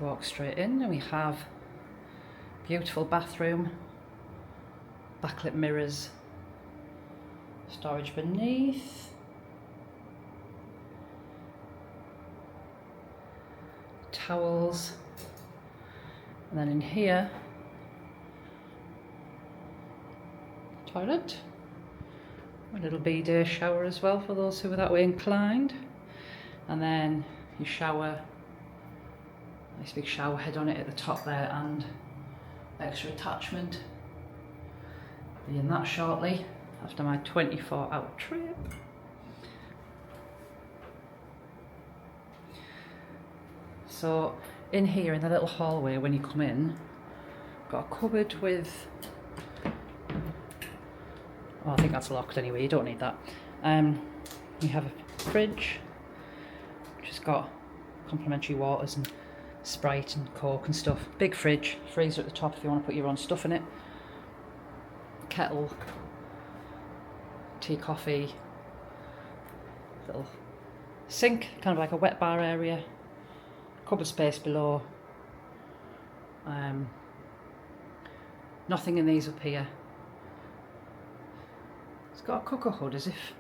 walk straight in and we have beautiful bathroom, backlit mirrors, storage beneath, towels, and then in here, toilet, a little bidet shower as well for those who are that way inclined, and then your shower, nice big shower head on it at the top there, and extra attachment. Be in that shortly after my 24-hour trip. So in here in the little hallway when you come in, got a cupboard with, oh, I think that's locked anyway, you don't need that. You have a fridge which has got complimentary waters and Sprite and Coke and stuff. Big fridge, freezer at the top if you want to put your own stuff in it. Kettle, tea, coffee, little sink, kind of like a wet bar area, cupboard space below. Nothing in these up here. It's got a cooker hood as if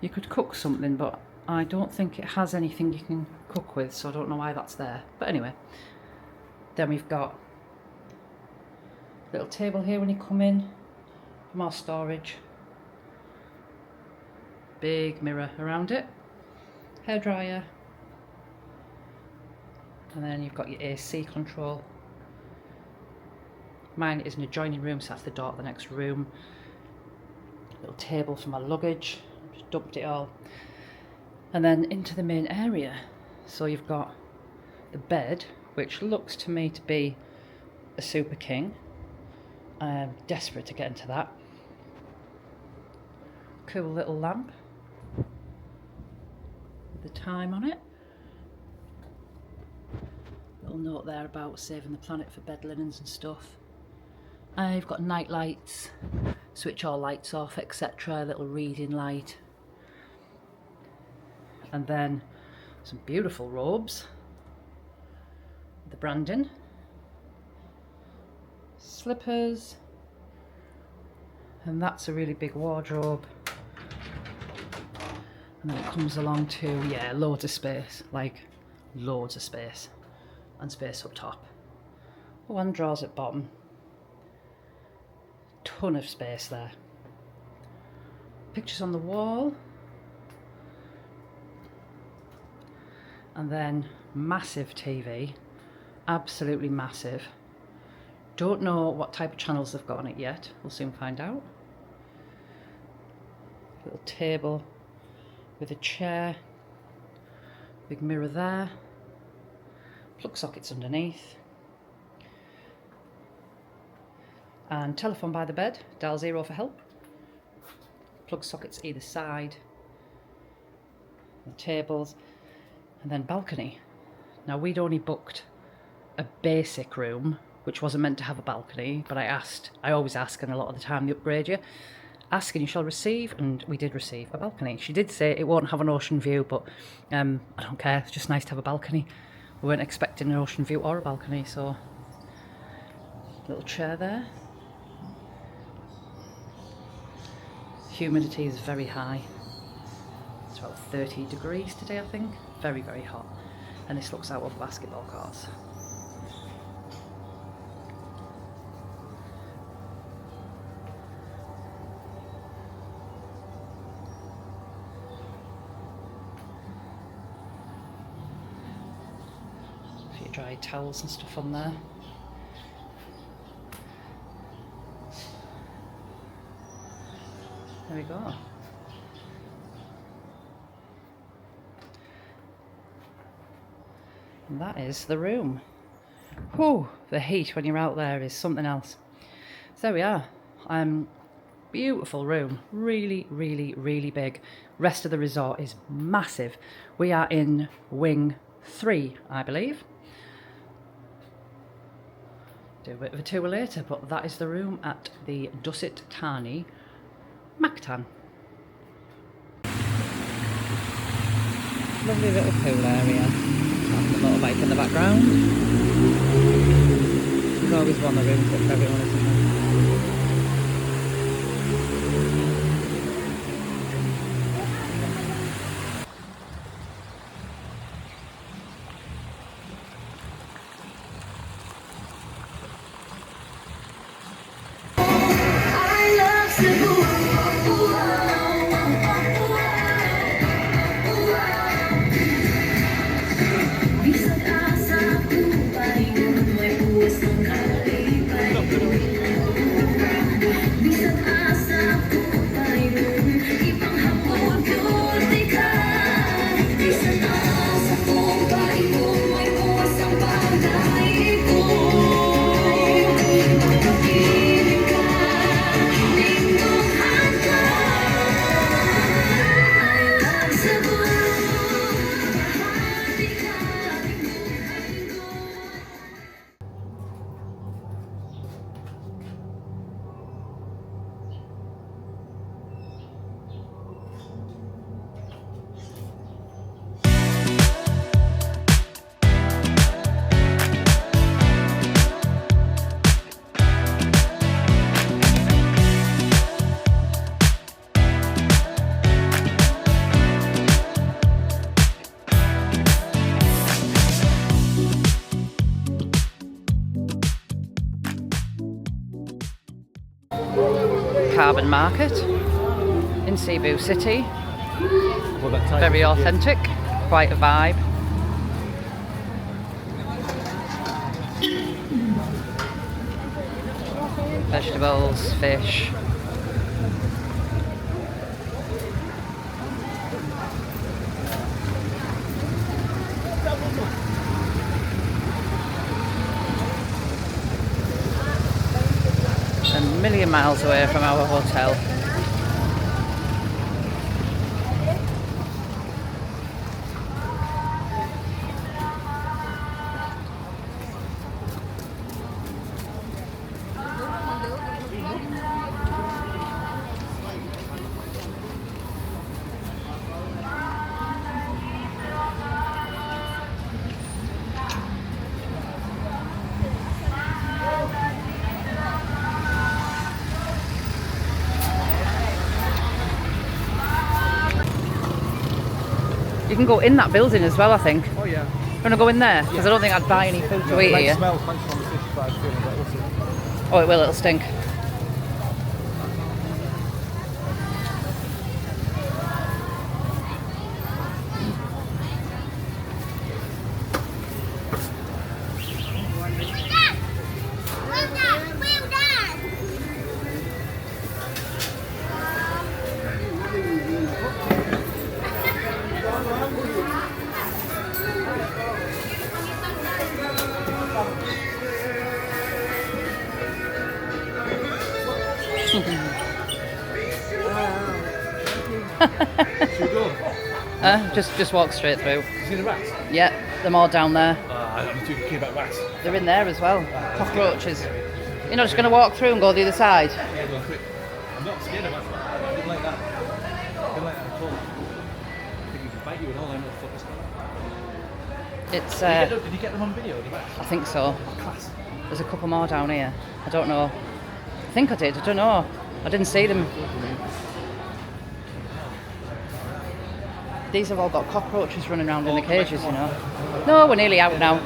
you could cook something, but I don't think it has anything you can cook with, so I don't know why that's there. But anyway, then we've got a little table here when you come in, more storage, big mirror around it, hairdryer, and then you've got your AC control. Mine is an adjoining room, so that's the door to the next room. Little table for my luggage, just dumped it all. And then into the main area. So you've got the bed, which looks to me to be a super king. I'm desperate to get into that. Cool little lamp with the time on it. Little note there about saving the planet for bed linens and stuff. I've got night lights, switch all lights off, etc. Little reading light. And then some beautiful robes, the branding, slippers, and that's a really big wardrobe. And then it comes along to, yeah, loads of space, like loads of space, and space up top. One drawers at bottom, ton of space there. Pictures on the wall. And then massive TV, absolutely massive. Don't know what type of channels they've got on it yet, we'll soon find out. Little table with a chair, big mirror there, plug sockets underneath, and telephone by the bed, dial 0 for help, plug sockets either side, the tables. And then balcony. Now we'd only booked a basic room, which wasn't meant to have a balcony, but I always ask, and a lot of the time they upgrade you. Ask and you shall receive, and we did receive a balcony. She did say it won't have an ocean view, but I don't care, it's just nice to have a balcony. We weren't expecting an ocean view or a balcony, so little chair there. Humidity is very high. It's about 30 degrees today, I think. Very, very hot. And this looks out of basketball courts. A few dry towels and stuff on there. There we go. And that is the room. Whew, the heat when you're out there is something else. So there we are. Beautiful room. Really, really, really big. Rest of the resort is massive. We are in wing 3, I believe. Do a bit of a tour later, but that is the room at the Dusit Thani Mactan. Lovely little pool area. motorbike in the background. There's always one of the rooms for everyone, isn't there? Carbon Market in Cebu City. Very authentic, quite a vibe. Vegetables, fish. A million miles away from our hotel. You can go in that building as well, I think. Oh yeah. You want to go in there? Because I don't think I'd buy any food to eat here. Smell, thanks on the 55 feeling, but we'll see. Oh, it will, it'll stink. Just walk straight through. You see the rats? Yeah, they're all down there. I'm too keen about rats. They're in there as well. Cockroaches. You're not just going to walk through and go the other side? Yeah, go quick. I'm not scared of rats. I didn't like that. I didn't like that at all. I think you can bite you and all them little fuckers. It's. Did you get them on video, the rats? I think so. Class. There's a couple more down here. I don't know. I think I did. I don't know. I didn't see them. These have all got cockroaches running around in the cages, you know. No, we're nearly out now.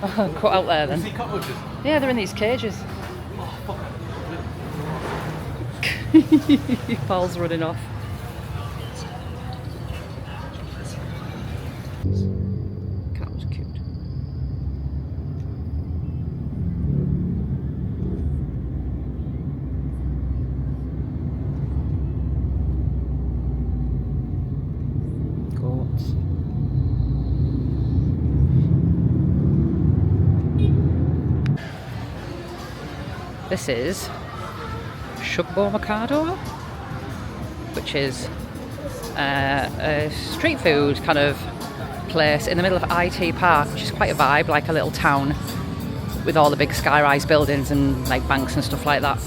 Cut out there then. You see cockroaches? Yeah, they're in these cages. Paul's running off. Cat was cute. Goats. This is Sugbo Mecardo, which is a street food kind of place in the middle of IT Park, which is quite a vibe, like a little town with all the big sky-rise buildings and like banks and stuff like that.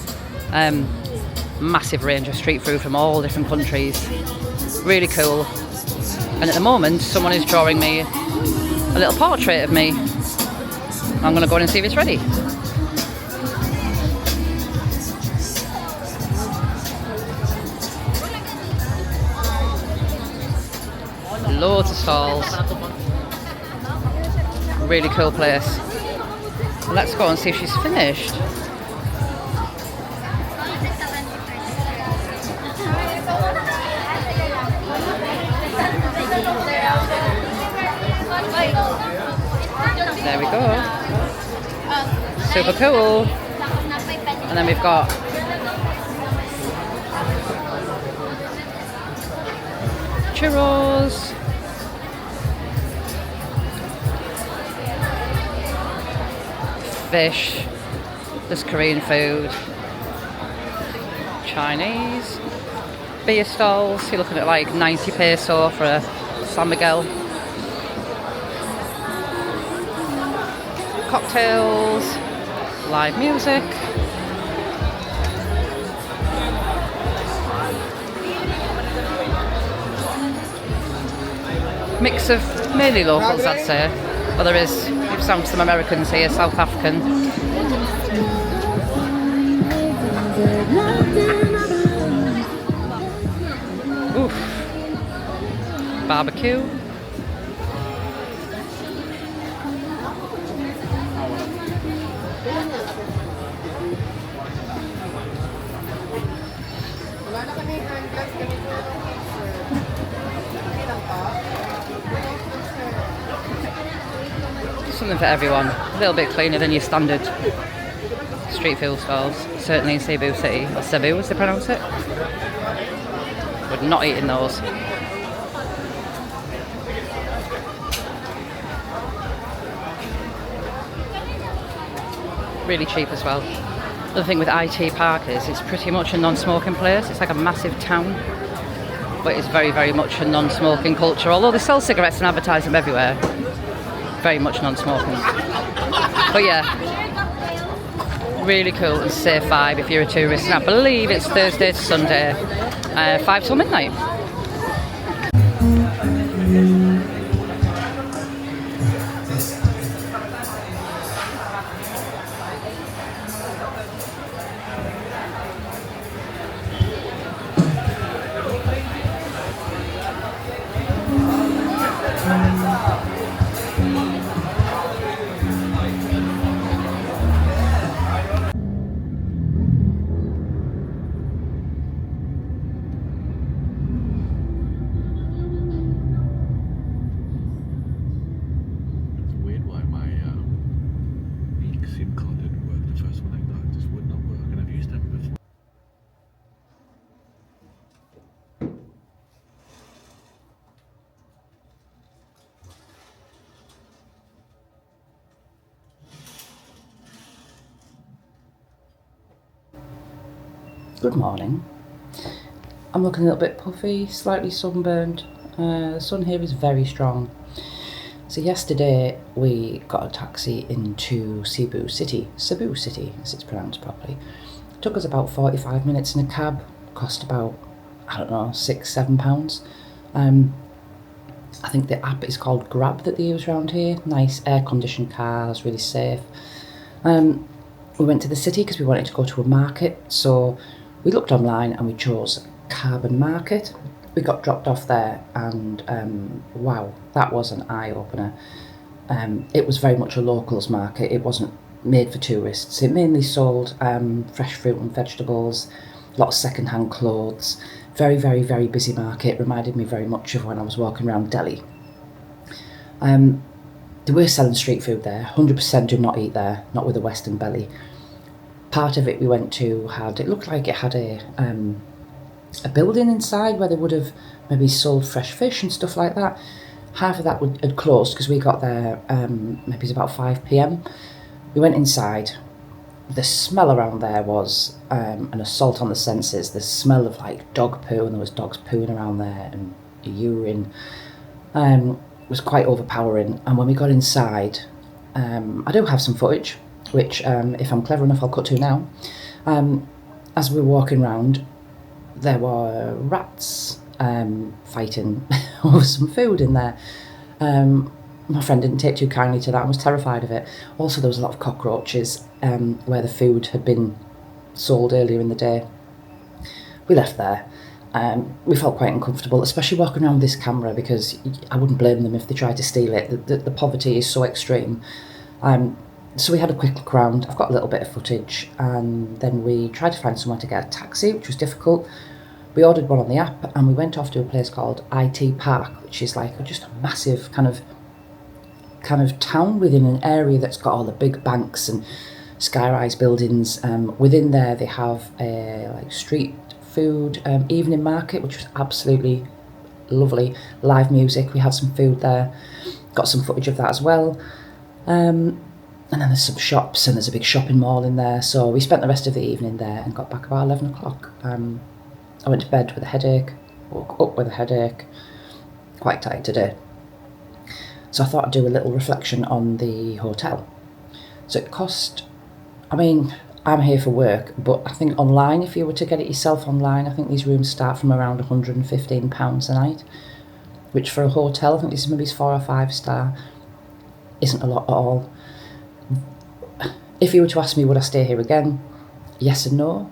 Massive range of street food from all different countries. Really cool. And at the moment, someone is drawing me a little portrait of me. I'm going to go in and see if it's ready. Loads of stalls. Really cool place. Let's go and see if she's finished. There we go. Super cool. And then we've got churros. Fish. There's Korean food. Chinese. Beer stalls. You're looking at like 90 peso for a San Miguel. Cocktails, live music. Mix of mainly locals, I'd say. But there is some Americans here, South African. Oof. Barbecue. Something for everyone. A little bit cleaner than your standard street food stalls. Certainly in Cebu City, or Cebu as they pronounce it. Would not eat in those. Really cheap as well. The thing with IT Park is it's pretty much a non-smoking place. It's like a massive town, but it's very, very much a non-smoking culture. Although they sell cigarettes and advertise them everywhere, very much non-smoking. But yeah, really cool and safe vibe if you're a tourist. And I believe it's Thursday to Sunday, 5 till midnight. Good morning. I'm looking a little bit puffy, slightly sunburned. The sun here is very strong. So yesterday we got a taxi into Cebu City, as it's pronounced properly. It took us about 45 minutes in a cab, cost about, I don't know, £6-7. I think the app is called Grab that they use around here. Nice air-conditioned cars, really safe. We went to the city because we wanted to go to a market, so we looked online and we chose Carbon Market. We got dropped off there and wow, that was an eye-opener. It was very much a locals market. It wasn't made for tourists. It mainly sold fresh fruit and vegetables, a lot of second-hand clothes. Very, very, very busy market. Reminded me very much of when I was walking around Delhi. They were selling street food there. 100% do not eat there, not with a Western belly. Part of it we went to it looked like it had a building inside where they would have maybe sold fresh fish and stuff like that. Half of that had closed because we got there maybe it was about 5 p.m. We went inside. The smell around there was an assault on the senses. The smell of like dog poo, and there was dogs pooing around there and urine. Was quite overpowering. And when we got inside, I do have some footage, which if I'm clever enough I'll cut to now. As we were walking around, there were rats fighting over some food in there. My friend didn't take too kindly to that and was terrified of it. Also, there was a lot of cockroaches where the food had been sold earlier in the day. We left there. We felt quite uncomfortable, especially walking around with this camera, because I wouldn't blame them if they tried to steal it. The poverty is so extreme. So we had a quick look around. I've got a little bit of footage, and then we tried to find somewhere to get a taxi, which was difficult. We ordered one on the app, and we went off to a place called IT Park, which is like just a massive kind of town within an area that's got all the big banks and sky-rise buildings. Within there, they have a like street food evening market, which was absolutely lovely. Live music. We had some food there. Got some footage of that as well. And then there's some shops, and there's a big shopping mall in there. So we spent the rest of the evening there and got back about 11 o'clock. I went to bed with a headache, woke up with a headache, quite tired today. So I thought I'd do a little reflection on the hotel. So it cost, I mean, I'm here for work, but I think online, if you were to get it yourself online, I think these rooms start from around £115 a night, which for a hotel, I think this is maybe 4 or 5 star, isn't a lot at all. If you were to ask me, would I stay here again? Yes and no.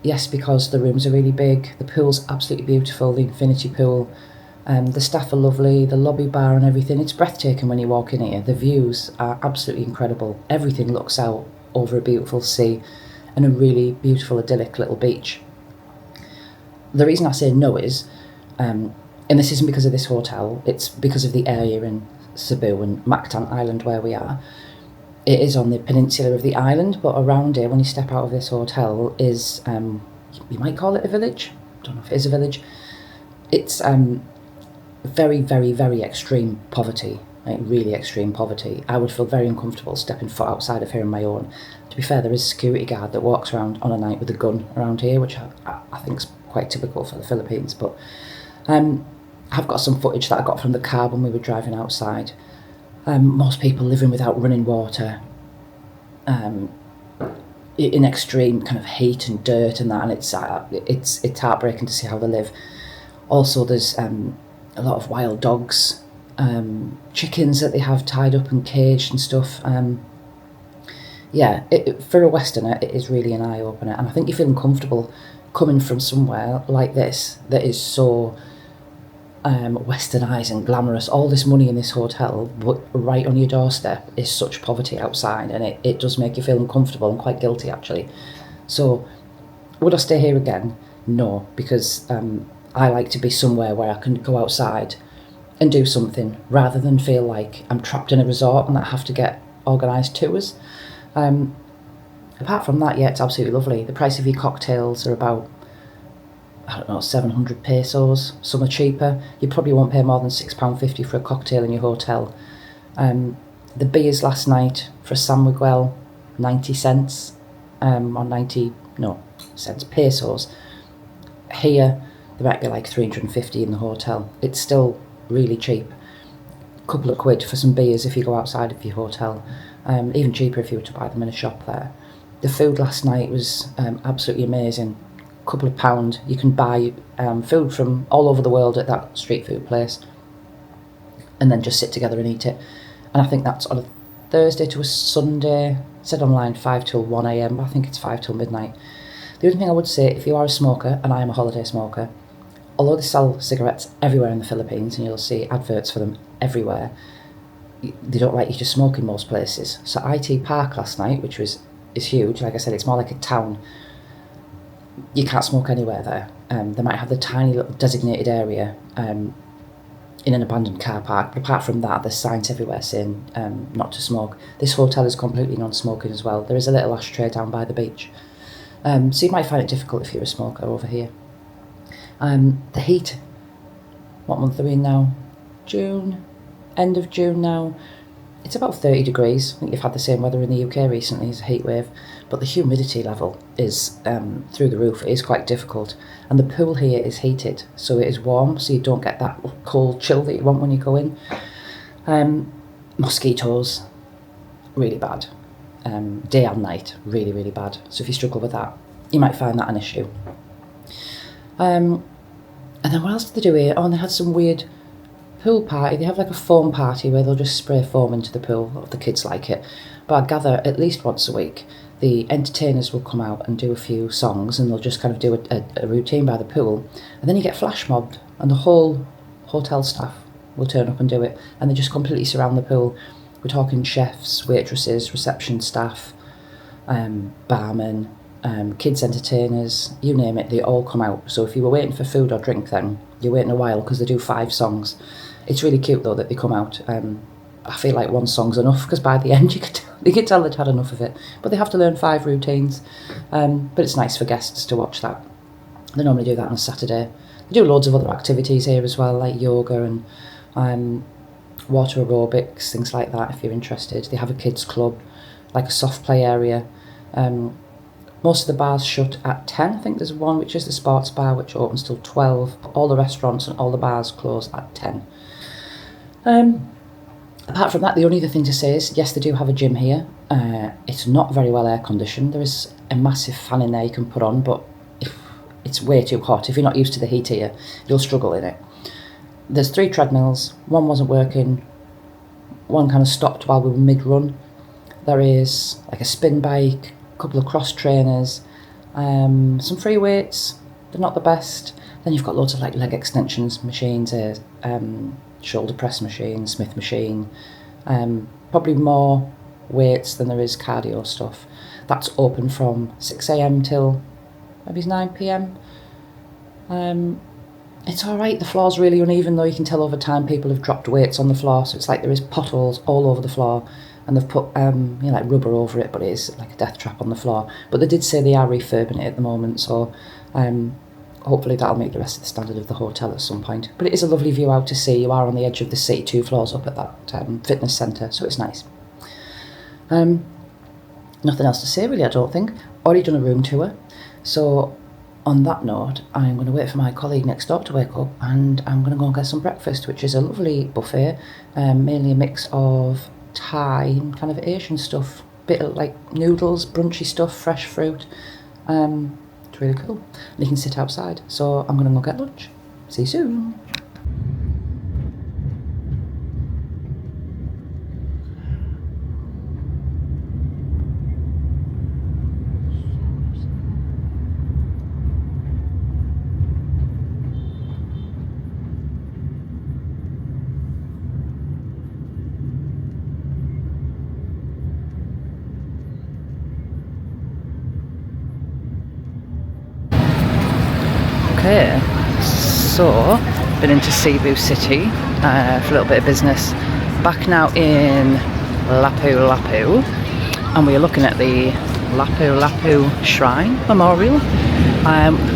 Yes, because the rooms are really big, the pool's absolutely beautiful, the infinity pool, the staff are lovely, the lobby bar and everything. It's breathtaking when you walk in here. The views are absolutely incredible. Everything looks out over a beautiful sea and a really beautiful, idyllic little beach. The reason I say no is, and this isn't because of this hotel, it's because of the area in Cebu and Mactan Island where we are. It is on the peninsula of the island, but around here, when you step out of this hotel, is, you might call it a village. I don't know if it is a village. It's very, very, very extreme poverty, like really extreme poverty. I would feel very uncomfortable stepping foot outside of here on my own. To be fair, there is a security guard that walks around on a night with a gun around here, which I think is quite typical for the Philippines. But I've got some footage that I got from the car when we were driving outside. Most people living without running water, in extreme kind of heat and dirt and that, and it's heartbreaking to see how they live. Also, there's a lot of wild dogs, chickens that they have tied up and caged and stuff. For a Westerner, it is really an eye-opener, and I think you feel uncomfortable coming from somewhere like this that is so westernised and glamorous. All this money in this hotel, but right on your doorstep is such poverty outside, and it does make you feel uncomfortable and quite guilty actually. So would I stay here again? No, because I like to be somewhere where I can go outside and do something rather than feel like I'm trapped in a resort and that I have to get organised tours. Apart from that, yeah, it's absolutely lovely. The price of your cocktails are about, I don't know, 700 pesos. Some are cheaper. You probably won't pay more than £6.50 for a cocktail in your hotel. The beers last night for a San Miguel, 90 cents, cents, pesos. Here, they might be like 350 in the hotel. It's still really cheap. A couple of quid for some beers if you go outside of your hotel. Even cheaper if you were to buy them in a shop there. The food last night was absolutely amazing. Couple of pound. You can buy food from all over the world at that street food place and then just sit together and eat it. And I think that's on a Thursday to a Sunday. It said online 5 till 1 a.m, but I think it's 5 till midnight. The only thing I would say, if you are a smoker, and I am a holiday smoker, although they sell cigarettes everywhere in the Philippines and you'll see adverts for them everywhere, they don't like you to smoke in most places. So IT Park last night, which is huge, like I said, it's more like a town. You can't smoke anywhere there. They might have the tiny little designated area in an abandoned car park, but apart from that, there's signs everywhere saying not to smoke. This hotel is completely non-smoking as well. There is a little ashtray down by the beach. So you might find it difficult if you're a smoker over here. The heat, what month are we in now? June, end of June now. It's about 30 degrees. I think you've had the same weather in the UK recently as a heat wave, but the humidity level is through the roof. It is quite difficult, and the pool here is heated, so it is warm, so you don't get that cold chill that you want when you go in. Mosquitoes, really bad. Day and night, really, really bad. So if you struggle with that, you might find that an issue. And And then what else did they do here? Oh, and they had some weird pool party. They have like a foam party where they'll just spray foam into the pool. The kids like it. But I gather at least once a week the entertainers will come out and do a few songs, and they'll just kind of do a routine by the pool. And then you get flash mobbed, and the whole hotel staff will turn up and do it, and they just completely surround the pool. We're talking chefs, waitresses, reception staff, barmen, kids entertainers, you name it, they all come out. So if you were waiting for food or drink, then you're waiting a while, because they do 5 songs. It's really cute though that they come out. I feel like one song's enough, because by the end you could tell they'd had enough of it. But they have to learn 5 routines. But it's nice for guests to watch that. They normally do that on a Saturday. They do loads of other activities here as well, like yoga and water aerobics, things like that if you're interested. They have a kids club, like a soft play area. Most of the bars shut at 10. I think there's one which is the sports bar, which opens till 12. All the restaurants and all the bars close at 10. Apart from that, the only other thing to say is, yes, they do have a gym here. It's not very well air conditioned. There is a massive fan in there you can put on, but it's way too hot. If you're not used to the heat here, you'll struggle in it. There's 3 treadmills. One wasn't working. One kind of stopped while we were mid-run. There is like a spin bike, a couple of cross trainers, some free weights. They're not the best. Then you've got loads of like leg extensions machines, shoulder press machine, Smith machine, probably more weights than there is cardio stuff. That's open from 6 a.m. till maybe 9 p.m. It's alright, the floor's really uneven though. You can tell over time people have dropped weights on the floor, so it's like there is potholes all over the floor, and they've put like rubber over it, but it is like a death trap on the floor. But they did say they are refurbing it at the moment, so hopefully that'll meet the rest of the standard of the hotel at some point. But it is a lovely view out to sea. You are on the edge of the sea, 2 floors up at that fitness centre, so it's nice. Nothing else to say really, I don't think. Already done a room tour. So on that note, I'm going to wait for my colleague next door to wake up, and I'm going to go and get some breakfast, which is a lovely buffet, mainly a mix of Thai and kind of Asian stuff. Bit of like noodles, brunchy stuff, fresh fruit. It's really cool. And you can sit outside. So I'm going to go get lunch. See you soon. Okay, so been into Cebu City for a little bit of business. Back now in Lapu-Lapu, and we are looking at the Lapu-Lapu Shrine Memorial.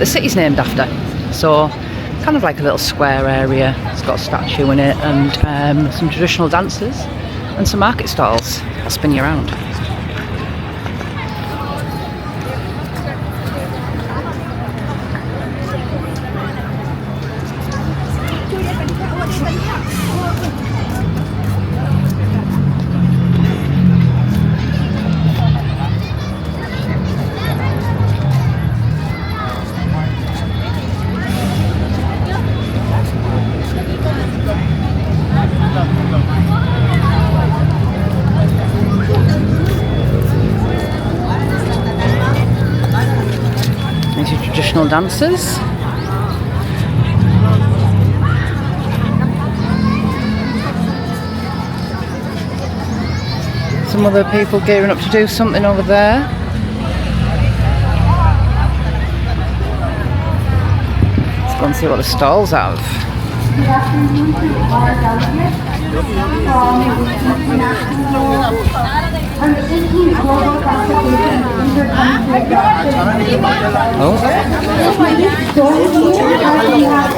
The city's named after, so kind of like a little square area. It's got a statue in it, and some traditional dances and some market stalls. I'll spin you around. These are traditional dances. Some other people gearing up to do something over there. Let's go and see what the stalls have. Good afternoon to all delegates from the International and the 18th Global Consultation Intercountry Adoption. Oh. Join me as we have